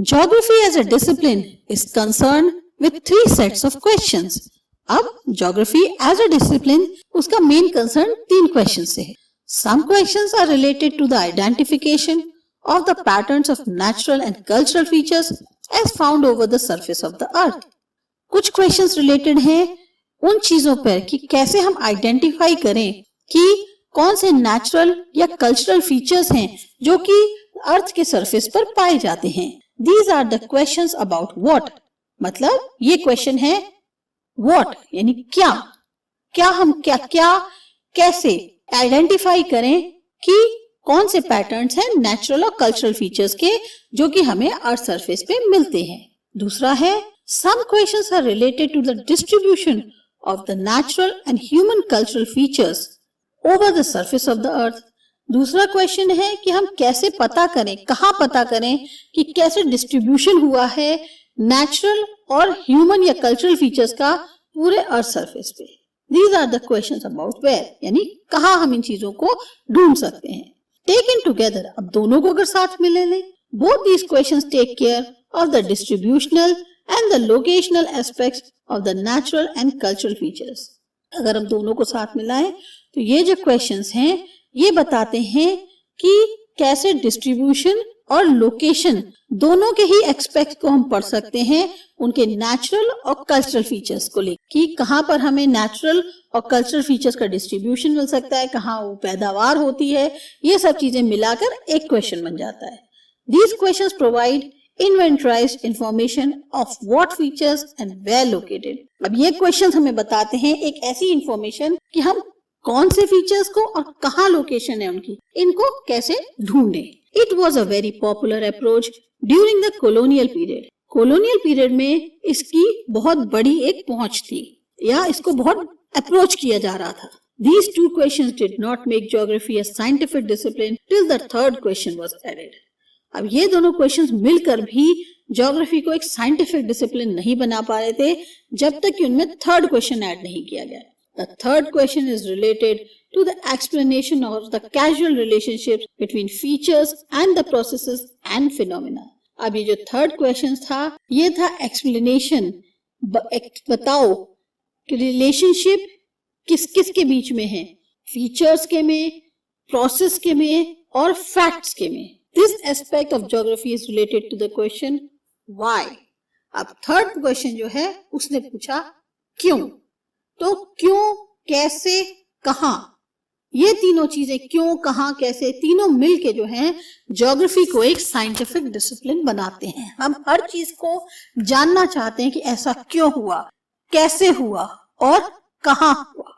Geography as a discipline is concerned with three sets of questions. अब geography as a discipline उसका main concern 3 questions से है. Some questions are related to the identification of the patterns of natural and cultural features as found over the surface of the earth. कुछ questions related हैं उन चीजों पर कि कैसे हम identify करें कि कौन से natural या cultural features हैं जो कि अर्थ के सरफेस पर पाए जाते हैं. These are the questions about what. मतलब ये क्वेश्चन है what यानी क्या हम क्या कैसे आइडेंटिफाई करें कि कौन से पैटर्न्स हैं नेचुरल और कल्चरल फीचर्स के जो कि हमें अर्थ सरफेस पे मिलते हैं. दूसरा है some questions are related to the distribution of the natural and human cultural features over the surface of the earth. दूसरा क्वेश्चन है कि हम कैसे पता करें, कहाँ पता करें कि कैसे डिस्ट्रीब्यूशन हुआ है नेचुरल और ह्यूमन या कल्चरल फीचर्स का पूरे अर्थ सरफेस पे. These are the questions about where यानी कहाँ हम इन चीजों को ढूंढ सकते हैं. Taken together, अब दोनों को अगर साथ में ले लें, both these questions take care of the distributional and the locational aspects of the natural and cultural features. अगर हम दोनों को साथ में लाएं तो ये जो क्वेश्चंस हैं ये बताते हैं कि कैसे डिस्ट्रीब्यूशन और लोकेशन दोनों के ही एस्पेक्ट को हम पढ़ सकते हैं उनके नेचुरल और कल्चरल फीचर्स को लेकर कि कहाँ पर हमें नेचुरल और कल्चरल फीचर्स का डिस्ट्रीब्यूशन मिल सकता है, कहाँ वो पैदावार होती है, ये सब चीजें मिलाकर एक क्वेश्चन बन जाता है. These questions provide inventorized information of what features and where located. अब ये क्वेश्चंस हमें बताते हैं एक ऐसी इंफॉर्मेशन कि हम कौन से फीचर्स को और कहाँ लोकेशन है उनकी, इनको कैसे ढूंढें. It was a very popular approach during the colonial period. colonial period में इसकी बहुत बड़ी एक पहुंच थी या इसको बहुत अप्रोच किया जा रहा था. These two questions did not make geography a scientific discipline till the third question was added. अब ये दोनों क्वेश्चंस मिलकर भी ज्योग्राफी को एक साइंटिफिक डिसिप्लिन नहीं बना पा रहे थे जब तक कि उनमें थर्ड क्वेश्चन ऐड नहीं किया गया. The third question is related to the explanation of the causal relationships between features and the processes and phenomena. अब ये जो थर्ड क्वेश्चन था ये था एक्सप्लेनेशन, बताओ कि रिलेशनशिप किस किस के बीच में है, फीचर्स के में, प्रोसेस के में और फैक्ट्स के में. This aspect of geography is related to the question why. अब थर्ड क्वेश्चन जो है उसने पूछा क्यों. तो क्यों, कैसे, कहाँ, ये तीनों चीजें क्यों, कहाँ, कैसे तीनों मिलके जो हैं ज्योग्राफी को एक साइंटिफिक डिसिप्लिन बनाते हैं. हम हर चीज को जानना चाहते हैं कि ऐसा क्यों हुआ, कैसे हुआ और कहाँ हुआ.